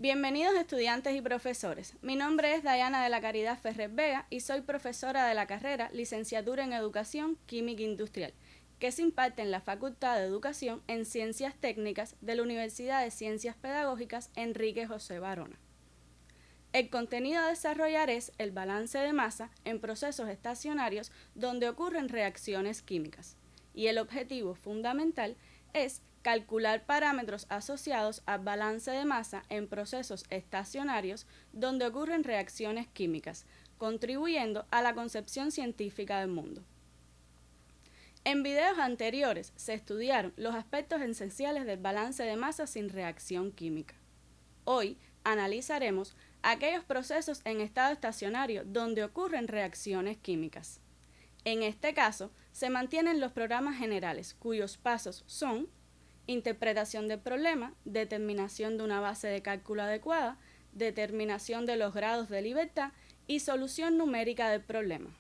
Bienvenidos estudiantes y profesores. Mi nombre es Dayana de la Caridad Ferrer Vega y soy profesora de la carrera Licenciatura en Educación Química Industrial, que se imparte en la Facultad de Educación en Ciencias Técnicas de la Universidad de Ciencias Pedagógicas Enrique José Barona. El contenido a desarrollar es el balance de masa en procesos estacionarios donde ocurren reacciones químicas, y el objetivo fundamental es calcular parámetros asociados al balance de masa en procesos estacionarios donde ocurren reacciones químicas, contribuyendo a la concepción científica del mundo. En videos anteriores se estudiaron los aspectos esenciales del balance de masa sin reacción química. Hoy analizaremos aquellos procesos en estado estacionario donde ocurren reacciones químicas. En este caso, se mantienen los programas generales, cuyos pasos son interpretación del problema, determinación de una base de cálculo adecuada, determinación de los grados de libertad y solución numérica del problema.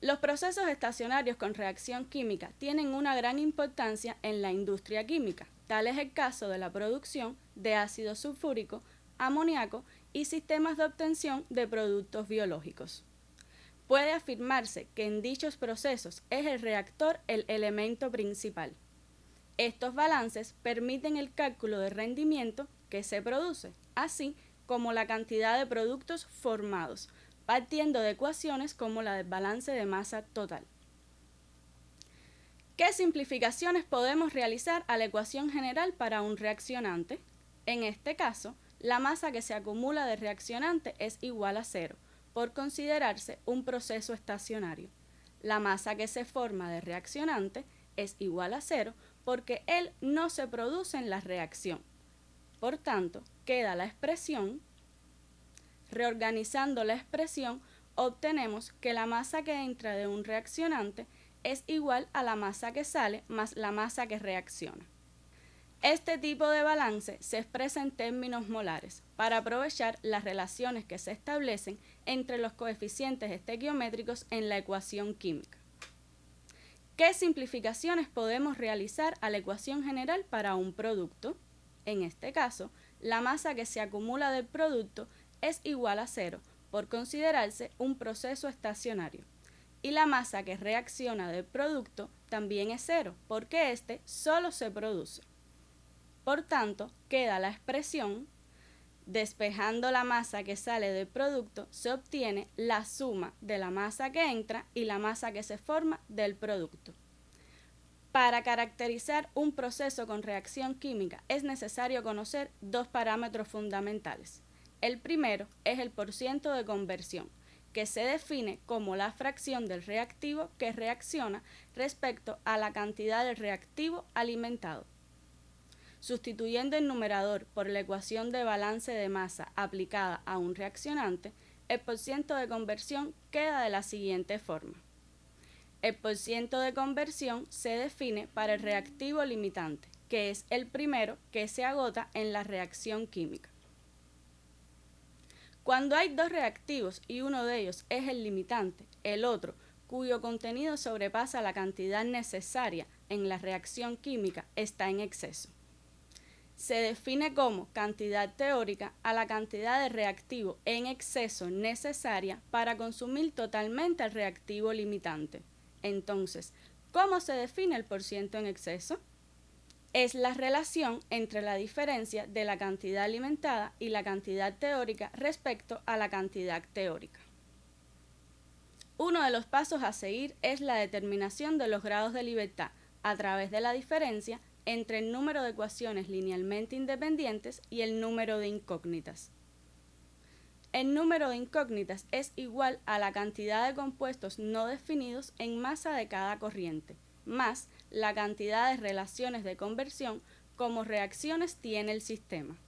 Los procesos estacionarios con reacción química tienen una gran importancia en la industria química. Tal es el caso de la producción de ácido sulfúrico, amoníaco y sistemas de obtención de productos biológicos. Puede afirmarse que en dichos procesos es el reactor el elemento principal. Estos balances permiten el cálculo de rendimiento que se produce, así como la cantidad de productos formados, partiendo de ecuaciones como la del balance de masa total. ¿Qué simplificaciones podemos realizar a la ecuación general para un reaccionante? En este caso, la masa que se acumula de reaccionante es igual a cero, por considerarse un proceso estacionario. La masa que se forma de reaccionante es igual a cero porque él no se produce en la reacción. Por tanto, queda la expresión. Reorganizando la expresión, obtenemos que la masa que entra de un reaccionante es igual a la masa que sale más la masa que reacciona. Este tipo de balance se expresa en términos molares para aprovechar las relaciones que se establecen entre los coeficientes estequiométricos en la ecuación química. ¿Qué simplificaciones podemos realizar a la ecuación general para un producto? En este caso, la masa que se acumula del producto es igual a cero, por considerarse un proceso estacionario. Y la masa que reacciona del producto también es cero, porque éste solo se produce. Por tanto, queda la expresión. Despejando la masa que sale del producto, se obtiene la suma de la masa que entra y la masa que se forma del producto. Para caracterizar un proceso con reacción química es necesario conocer dos parámetros fundamentales. El primero es el porciento de conversión, que se define como la fracción del reactivo que reacciona respecto a la cantidad del reactivo alimentado. Sustituyendo el numerador por la ecuación de balance de masa aplicada a un reaccionante, el porciento de conversión queda de la siguiente forma. El porciento de conversión se define para el reactivo limitante, que es el primero que se agota en la reacción química. Cuando hay dos reactivos y uno de ellos es el limitante, el otro, cuyo contenido sobrepasa la cantidad necesaria en la reacción química, está en exceso. Se define como cantidad teórica a la cantidad de reactivo en exceso necesaria para consumir totalmente el reactivo limitante. Entonces, ¿cómo se define el porciento en exceso? Es la relación entre la diferencia de la cantidad alimentada y la cantidad teórica respecto a la cantidad teórica. Uno de los pasos a seguir es la determinación de los grados de libertad a través de la diferencia entre el número de ecuaciones linealmente independientes y el número de incógnitas. El número de incógnitas es igual a la cantidad de compuestos no definidos en masa de cada corriente, más la cantidad de relaciones de conversión como reacciones tiene el sistema.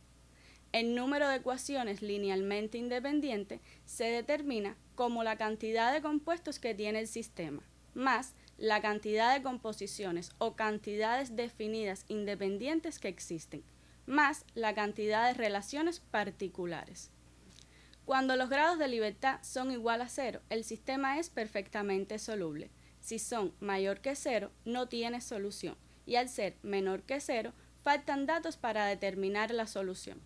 El número de ecuaciones linealmente independientes se determina como la cantidad de compuestos que tiene el sistema, más la cantidad de composiciones o cantidades definidas independientes que existen, más la cantidad de relaciones particulares. Cuando los grados de libertad son igual a cero, el sistema es perfectamente soluble. Si son mayor que cero, no tiene solución, y al ser menor que cero, faltan datos para determinar la solución.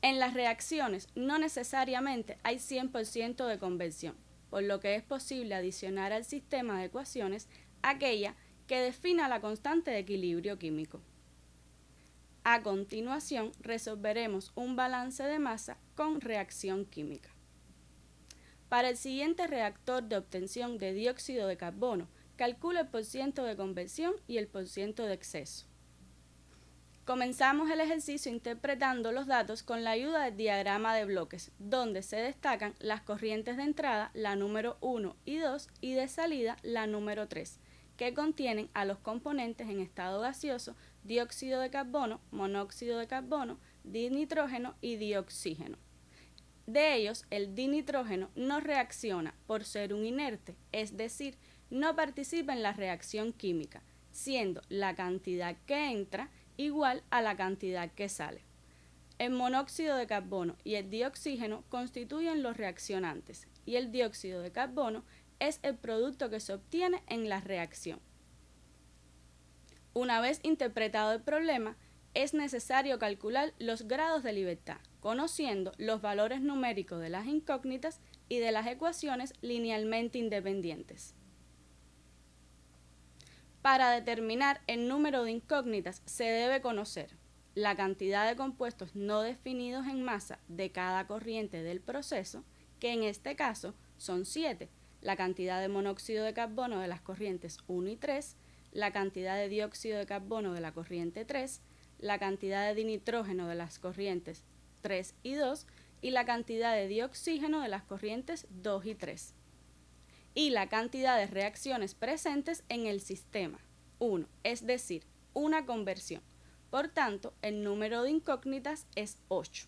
En las reacciones no necesariamente hay 100% de conversión, por lo que es posible adicionar al sistema de ecuaciones aquella que defina la constante de equilibrio químico. A continuación, resolveremos un balance de masa con reacción química. Para el siguiente reactor de obtención de dióxido de carbono, calcula el porciento de conversión y el porciento de exceso. Comenzamos el ejercicio interpretando los datos con la ayuda del diagrama de bloques, donde se destacan las corrientes de entrada, la número 1 y 2, y de salida, la número 3, que contienen a los componentes en estado gaseoso, dióxido de carbono, monóxido de carbono, dinitrógeno y dioxígeno. De ellos, el dinitrógeno no reacciona por ser un inerte, es decir, no participa en la reacción química, siendo la cantidad que entra igual a la cantidad que sale. El monóxido de carbono y el dioxígeno constituyen los reaccionantes y el dióxido de carbono es el producto que se obtiene en la reacción. Una vez interpretado el problema, es necesario calcular los grados de libertad, conociendo los valores numéricos de las incógnitas y de las ecuaciones linealmente independientes. Para determinar el número de incógnitas se debe conocer la cantidad de compuestos no definidos en masa de cada corriente del proceso, que en este caso son 7, la cantidad de monóxido de carbono de las corrientes 1 y 3, la cantidad de dióxido de carbono de la corriente 3, la cantidad de dinitrógeno de las corrientes 3 y 2 y la cantidad de dioxígeno de las corrientes 2 y 3. Y la cantidad de reacciones presentes en el sistema, 1, es decir, una conversión. Por tanto, el número de incógnitas es 8.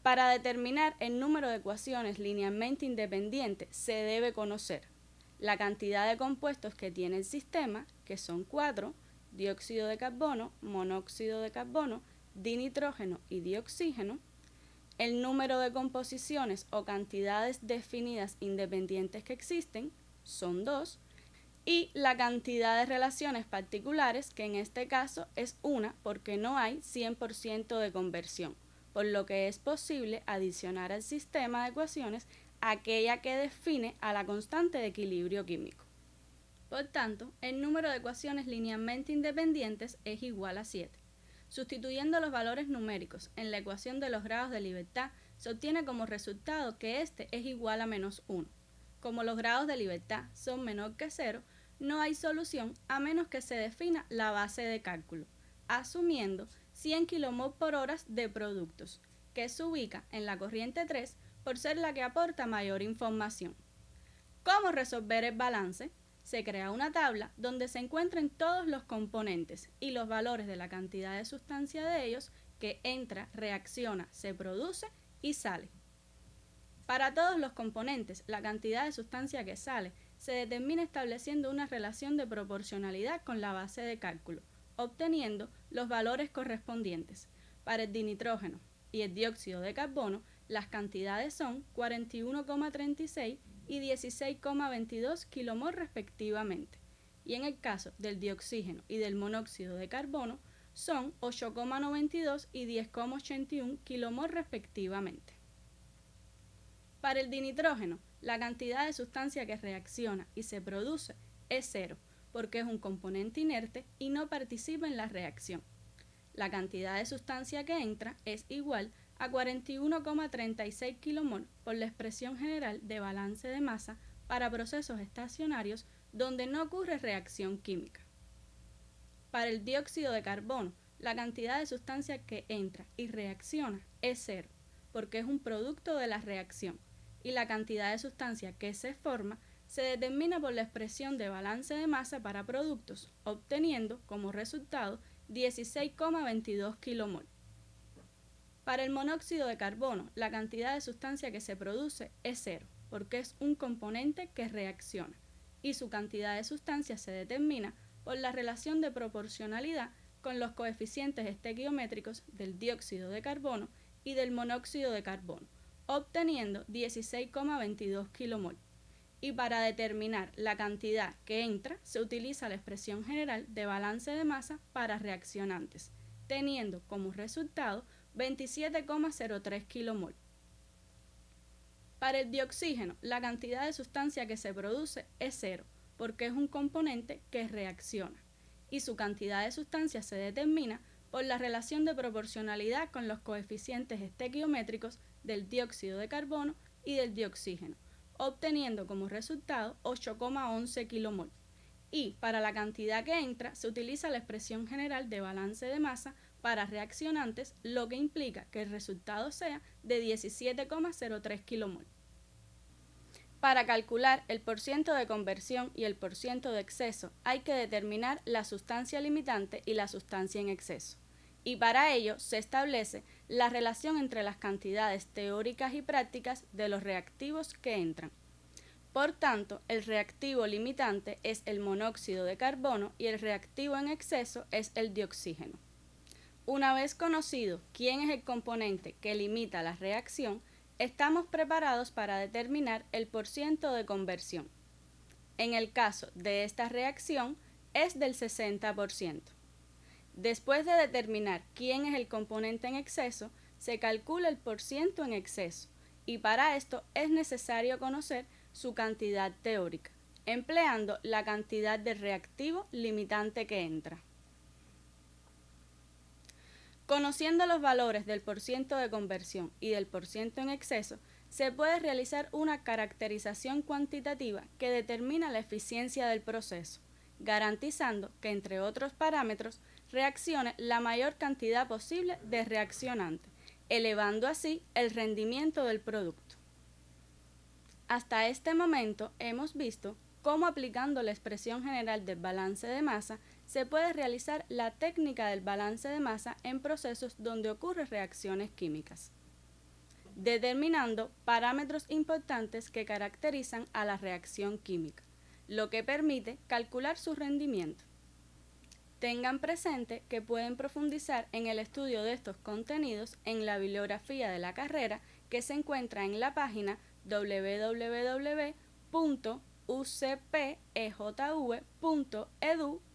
Para determinar el número de ecuaciones linealmente independientes se debe conocer la cantidad de compuestos que tiene el sistema, que son 4, dióxido de carbono, monóxido de carbono, dinitrógeno y dioxígeno, el número de composiciones o cantidades definidas independientes que existen, son 2, y la cantidad de relaciones particulares, que en este caso es 1 porque no hay 100% de conversión, por lo que es posible adicionar al sistema de ecuaciones aquella que define a la constante de equilibrio químico. Por tanto, el número de ecuaciones linealmente independientes es igual a 7. Sustituyendo los valores numéricos en la ecuación de los grados de libertad, se obtiene como resultado que este es igual a menos 1. Como los grados de libertad son menor que 0, no hay solución a menos que se defina la base de cálculo, asumiendo 100 kmol por hora de productos, que se ubica en la corriente 3 por ser la que aporta mayor información. ¿Cómo resolver el balance? Se crea una tabla donde se encuentren todos los componentes y los valores de la cantidad de sustancia de ellos que entra, reacciona, se produce y sale. Para todos los componentes, la cantidad de sustancia que sale se determina estableciendo una relación de proporcionalidad con la base de cálculo, obteniendo los valores correspondientes. Para el dinitrógeno y el dióxido de carbono, las cantidades son 41,36 y 16,22 kmol respectivamente, y en el caso del dioxígeno y del monóxido de carbono son 8,92 y 10,81 kmol respectivamente. Para el dinitrógeno, la cantidad de sustancia que reacciona y se produce es 0, porque es un componente inerte y no participa en la reacción. La cantidad de sustancia que entra es igual a 41,36 kmol por la expresión general de balance de masa para procesos estacionarios donde no ocurre reacción química. Para el dióxido de carbono, la cantidad de sustancia que entra y reacciona es 0, porque es un producto de la reacción, y la cantidad de sustancia que se forma se determina por la expresión de balance de masa para productos, obteniendo como resultado 16,22 kmol. Para el monóxido de carbono, la cantidad de sustancia que se produce es 0, porque es un componente que reacciona, y su cantidad de sustancia se determina por la relación de proporcionalidad con los coeficientes estequiométricos del dióxido de carbono y del monóxido de carbono, obteniendo 16,22 kmol. Y para determinar la cantidad que entra, se utiliza la expresión general de balance de masa para reaccionantes, teniendo como resultado 27,03 kilomol. Para el dioxígeno, la cantidad de sustancia que se produce es cero, porque es un componente que reacciona, y su cantidad de sustancia se determina por la relación de proporcionalidad con los coeficientes estequiométricos del dióxido de carbono y del dioxígeno, obteniendo como resultado 8,11 kilomol. Y para la cantidad que entra se utiliza la expresión general de balance de masa para reaccionantes, lo que implica que el resultado sea de 17,03 kilomol. Para calcular el porciento de conversión y el porciento de exceso hay que determinar la sustancia limitante y la sustancia en exceso. Y para ello se establece la relación entre las cantidades teóricas y prácticas de los reactivos que entran. Por tanto, el reactivo limitante es el monóxido de carbono y el reactivo en exceso es el dioxígeno. Una vez conocido quién es el componente que limita la reacción, estamos preparados para determinar el porciento de conversión. En el caso de esta reacción es del 60%. Después de determinar quién es el componente en exceso, se calcula el porciento en exceso y para esto es necesario conocer su cantidad teórica, empleando la cantidad de reactivo limitante que entra. Conociendo los valores del porciento de conversión y del porciento en exceso, se puede realizar una caracterización cuantitativa que determina la eficiencia del proceso, garantizando que, entre otros parámetros, reaccione la mayor cantidad posible de reaccionante, elevando así el rendimiento del producto. Hasta este momento hemos visto cómo aplicando la expresión general del balance de masa se puede realizar la técnica del balance de masa en procesos donde ocurren reacciones químicas, determinando parámetros importantes que caracterizan a la reacción química, lo que permite calcular su rendimiento. Tengan presente que pueden profundizar en el estudio de estos contenidos en la bibliografía de la carrera que se encuentra en la página www.ucpejv.edu.cu.